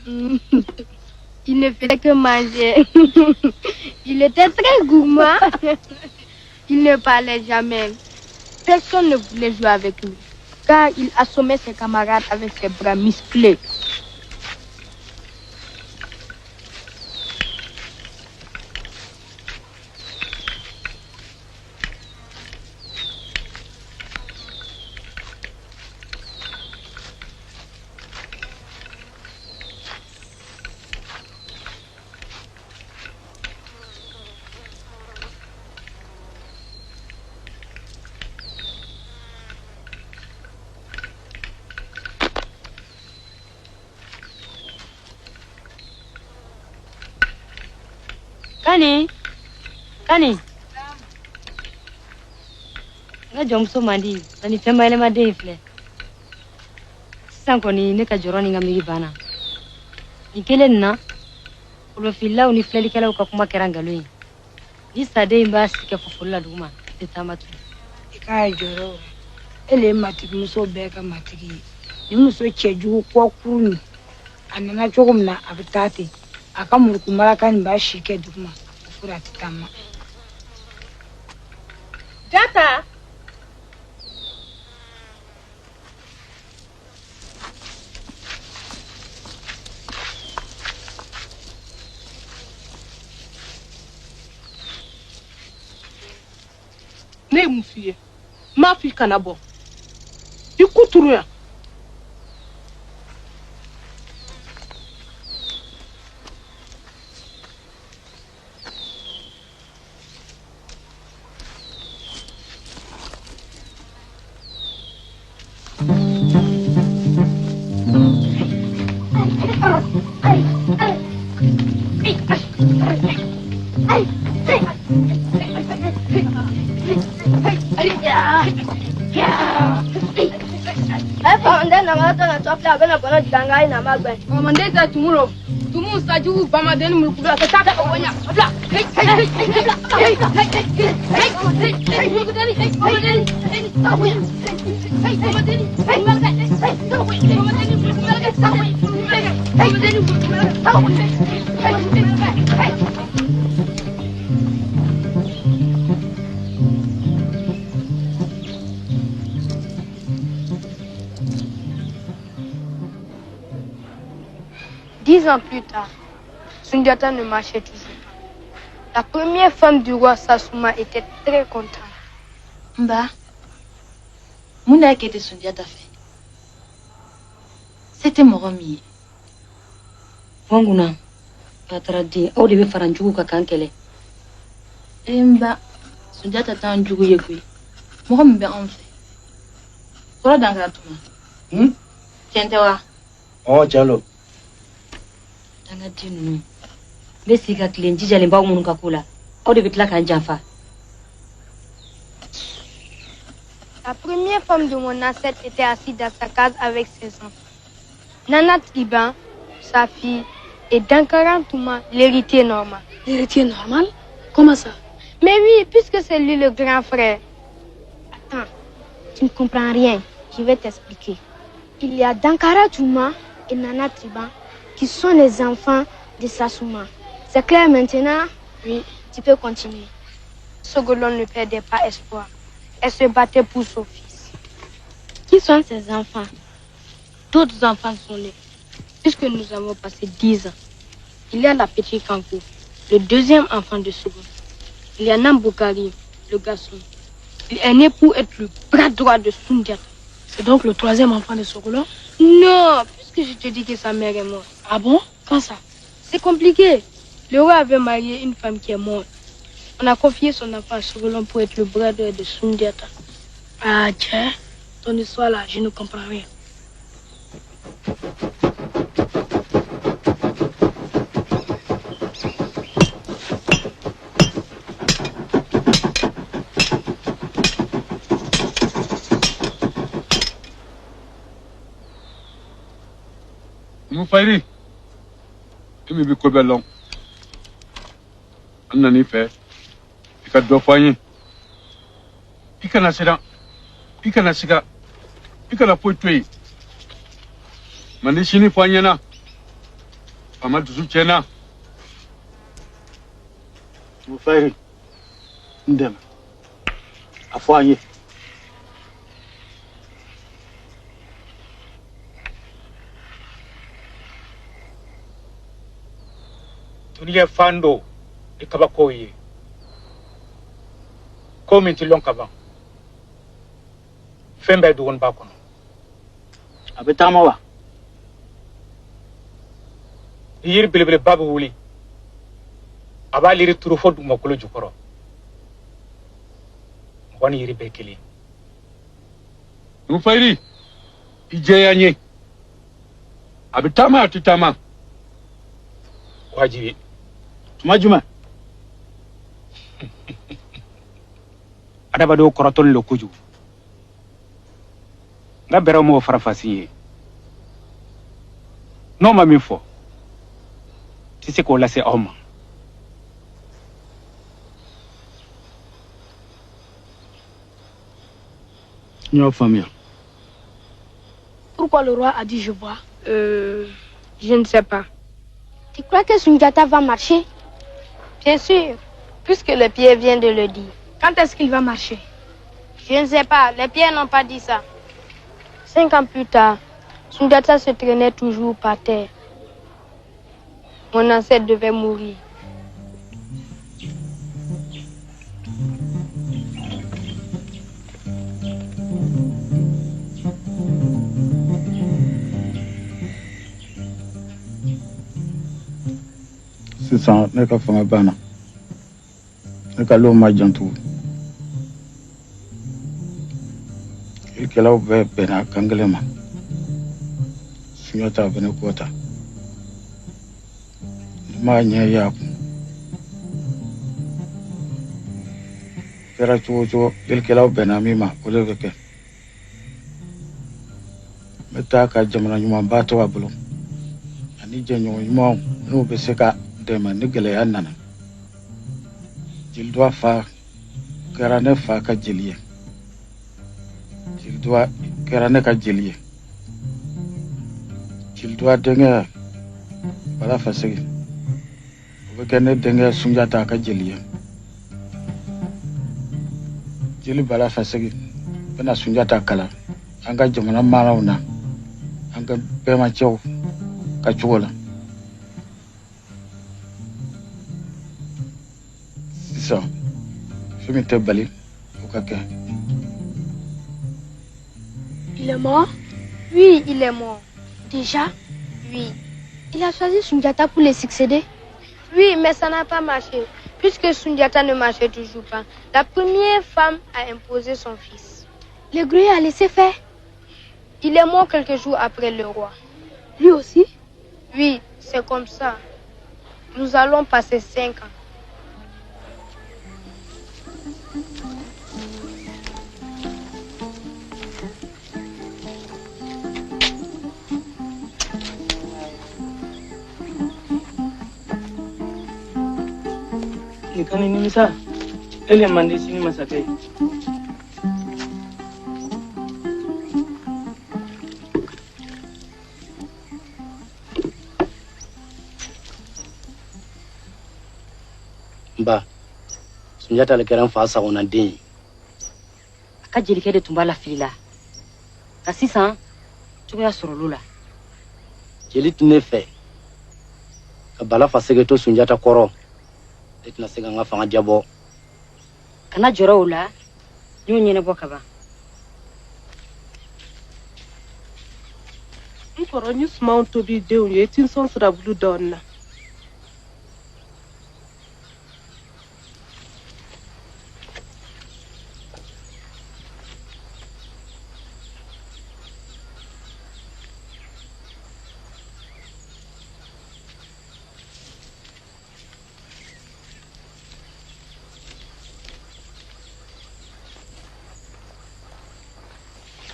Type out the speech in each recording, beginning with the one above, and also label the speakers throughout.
Speaker 1: Il ne faisait que manger. Il était très gourmand. Il ne parlait jamais. Personne ne voulait jouer avec lui, car il assommait ses camarades avec ses bras musclés.
Speaker 2: Kani. Nga jomso mandi, nani tema ele made fle. Sanko ni ne ka joroni nga migi bana. Nikele na ulo filla uni fleli kala ukakuma keranga lui. Ni sade imba sike fufulla duma tetamatu.
Speaker 3: Ikai joro. Ele matiki muso beka matiki. Ni muso cheju kwa kuni. Anana chogumna abitati. Akamuru kumala kani ba shike duma. Fura tama.
Speaker 4: Jata. Ne mun f'i ye m'a f'i kana bɔ I kuturu yan
Speaker 1: Comandante Tumuro, Tumu Saju, Bamaden Mukura, Tata, Dix ans plus tard, Sundiata ne marchait toujours. La première femme du roi Sassouma était très contente.
Speaker 5: Mba, Mouna qui était Sundiata fait. C'était mon ami.
Speaker 2: Wanguna, atradi, au début faranjuku kakankele.
Speaker 5: Mba, Sundiata t'a un jougou yegui. Mon mbe en fait. Voilà dans la touma. Tiens, toi.
Speaker 6: Oh, Jalo.
Speaker 2: Tanga dinu. Besi ka klenji jale mba munu kakula. Au début la kan janfa.
Speaker 1: La première femme de mon ancêtre était assise dans sa case avec ses enfants. Nana Triban, sa fille, et Dankara Touma, l'héritier normal.
Speaker 3: L'héritier normal? Comment ça?
Speaker 1: Mais oui, puisque c'est lui le grand frère.
Speaker 7: Attends, tu ne comprends rien. Je vais t'expliquer. Il y a Dankara Touma et Nana Triban qui sont les enfants de Sassouma. C'est clair maintenant?
Speaker 1: Oui.
Speaker 7: Tu peux continuer.
Speaker 1: Sogolon ne perdait pas espoir. Elle se battait pour son fils.
Speaker 7: Qui sont ces enfants?
Speaker 1: D'autres enfants sont nés. Puisque nous avons passé 10 ans. Il y a la petite Kankou, le deuxième enfant de Sogolon. Il y a Namboukari, le garçon. Il est né pour être le bras droit de Sundiata.
Speaker 3: C'est donc le troisième enfant de Sogolon?
Speaker 1: Non, puisque je te dis que sa mère est morte.
Speaker 3: Ah bon? Quand ça?
Speaker 1: C'est compliqué. Le roi avait marié une femme qui est morte. On a confié son enfant à Sogolon pour être le bras droit de Sundiata.
Speaker 3: Ah tiens, ton histoire là, je ne comprends rien.
Speaker 8: Nous failli. Tu me dis que bellon. On en fait. Il y a deux poignées. Il y a un accident. Il y a un accident. Il y a un poids de tuer. Mais les chini poignées là. Fama dusu tiɲɛna.
Speaker 6: Mu fayiri n dɛmɛ a fɔ an ye.
Speaker 9: Duniya fan do i kabako ye ko min ti lɔn ka ban fɛn bɛɛ dogon b'a kɔnɔ.
Speaker 6: A bɛ taama wa?
Speaker 9: Yiri belebeleba bɛ wuli a b'a yiri turu fo dugumakolo jukɔrɔ mɔgɔ ni yiri bɛɛ kelen.
Speaker 8: Nufayiri i jɛya n ye a bɛ taama a tɛ taama.
Speaker 9: Wajibi.
Speaker 6: Tuma jumɛn?
Speaker 9: Adamadenw kɔrɔtɔlen don kojugu n ka bɛrɛw m'o farafasi ye n'o ma min fɔ tɛ se k'o lase aw ma.
Speaker 6: N y'o faamuya.
Speaker 7: Pourquoi le roi a dit je vois?
Speaker 1: Je ne sais pas.
Speaker 7: Tu crois que Sundiata va marcher?
Speaker 1: Bien sûr, puisque les pierres viennent de le dire.
Speaker 7: Quand est-ce qu'il va marcher?
Speaker 1: Je ne sais pas, les pierres n'ont pas dit ça. 5 ans plus tard, Sundiata se traînait toujours par terre. Mon ancêtre devait mourir.
Speaker 6: Sisan ne ka fanga banna ne ka lɔn ma jantu kirikɛlaw bɛɛ bɛnna kan kelen ma Sunjata bɛ ne kɔ ta ne m'a ɲɛ y'a kun kɛra cogo o cogo kirikɛlaw bɛnna min ma o de bɛ kɛ n bɛ taa ka jamana ɲumanba to a bolo ani jɛɲɔgɔn ɲumanw n'u bɛ se ka dɛmɛ ni gɛlɛya nana Jeliduwa fa kɛra ne fa ka jeli ye Jeliduwa kɛra ne ka jeli ye Jeliduwa denkɛ Bala Faseke o bɛ kɛ ne denkɛ Sunjata ka jeli ye Jeli Bala Faseke bɛna Sunjata kalan an ka jamana maaraw na an ka bɛɛmacɛw ka cogo la. Sisan fɛn min tɛ bali o ka kɛ.
Speaker 7: Il est mort?
Speaker 1: Oui, il est mort.
Speaker 7: Déjà?
Speaker 1: Oui.
Speaker 7: Il a choisi Sundiata pour le succéder?
Speaker 1: Oui, mais ça n'a pas marché. Puisque Sundiata ne marchait toujours pas, la première femme a imposé son fils.
Speaker 7: Le gruyère a laissé faire?
Speaker 1: Il est mort quelques jours après le roi.
Speaker 7: Lui aussi?
Speaker 1: Oui, c'est comme ça. Nous allons passer 5 ans.
Speaker 10: Ni kan ni misa ele mande sini masakɛ
Speaker 6: Nba Sunjata le kɛra n fa sagona den ye
Speaker 2: a ka jelikɛ de tun b'a lafili la nka sisan cogoya sɔrɔl'o la.
Speaker 6: jeli tun ne fɛ ka Bala Faseke to Sunjata kɔrɔ e tɛna se ka n ka fanga jabɔ.
Speaker 2: kana jɔrɔ o la n y'o ɲɛnabɔ ka ban.
Speaker 4: N kɔrɔ n ye sumanw tobi denw ye i ti n sɔn sirabulu dɔɔnin na.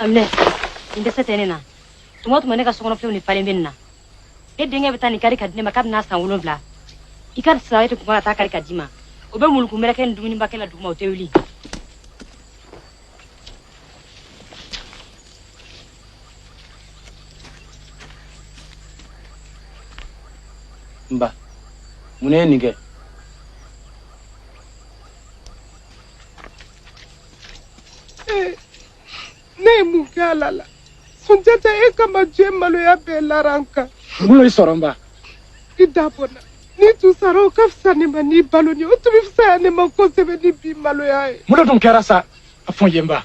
Speaker 2: Amine, nin dɛsɛ tɛ ne na. Tuma o tuma ne ka sokɔnɔfɛnw ni falen bɛ nin na. E denkɛ bɛ taa nin kari ka di ne ma k'a bɛna san 7. I ka sara e tɛ kun ka taa kari ka di ma. O bɛ muluku mɛrɛkɛ ni dumunibakɛ la duguma o tɛ wuli.
Speaker 10: Mba. Mune nige.
Speaker 4: Ne mukala. Sunjata e kama je malo ya belaranka.
Speaker 6: Mulo isoromba.
Speaker 4: Idabona. Ni tu saro kafsa ne mani baloni o tu bifsa ne ma ko sebe ni bi malo ya.
Speaker 6: Mulo dum kerasa afon yemba.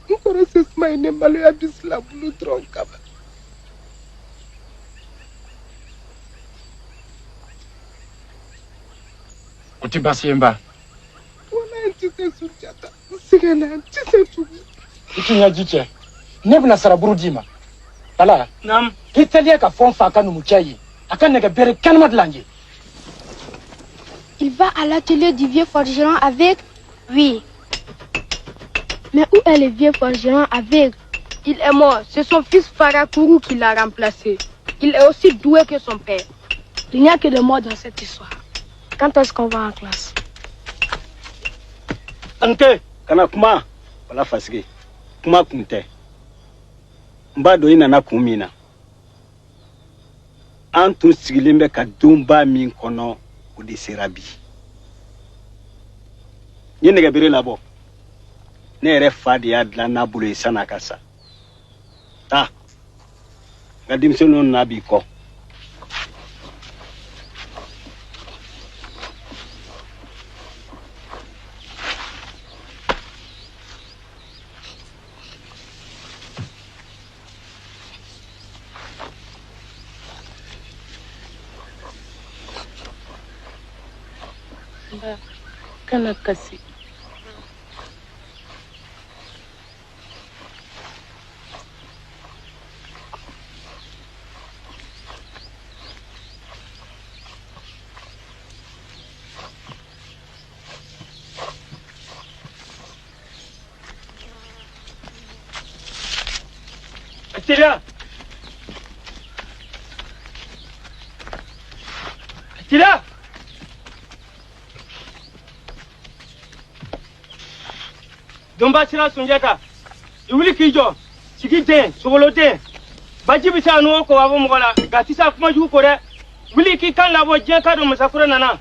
Speaker 4: Nkora sesma ne malo ya bisla bulu tronka.
Speaker 6: Kuti basi yemba.
Speaker 4: Wala ntise Sunjata. Sigana ntise tu.
Speaker 6: Ikinya jiche. Nebna saraburu dima. Bala.
Speaker 10: Nam.
Speaker 6: Italia ka fon fa kanu muchayi. Akan nega bere kanmat langi.
Speaker 7: Il va à l'atelier du vieux forgeron avec... Oui. Mais où est le vieux forgeron avec?
Speaker 1: Il est mort. C'est son fils Farakourou qui l'a remplacé. Il est aussi doué que son père.
Speaker 3: Il n'y a que des morts dans cette histoire. Quand est-ce qu'on va en classe?
Speaker 10: Anke, kana kuma. Wala fasige. Kuma kunte. Mba do ina na kumina. Antu sigilembe ka dumba min kono udi serabi. Nyene ga bere labo. Ne re fadi adla na bulu sana kasa. Ta. Gadim sunu na bi ko.
Speaker 4: Kana kasi.
Speaker 10: Atira! Atira! Domba sira Sunjata. Iwili kijo. Sigi den, sogolo den. Baji bisa anu ko wabo mogola. Gatisa kuma juko re. Wili ki kan labo je ka do musakura nana.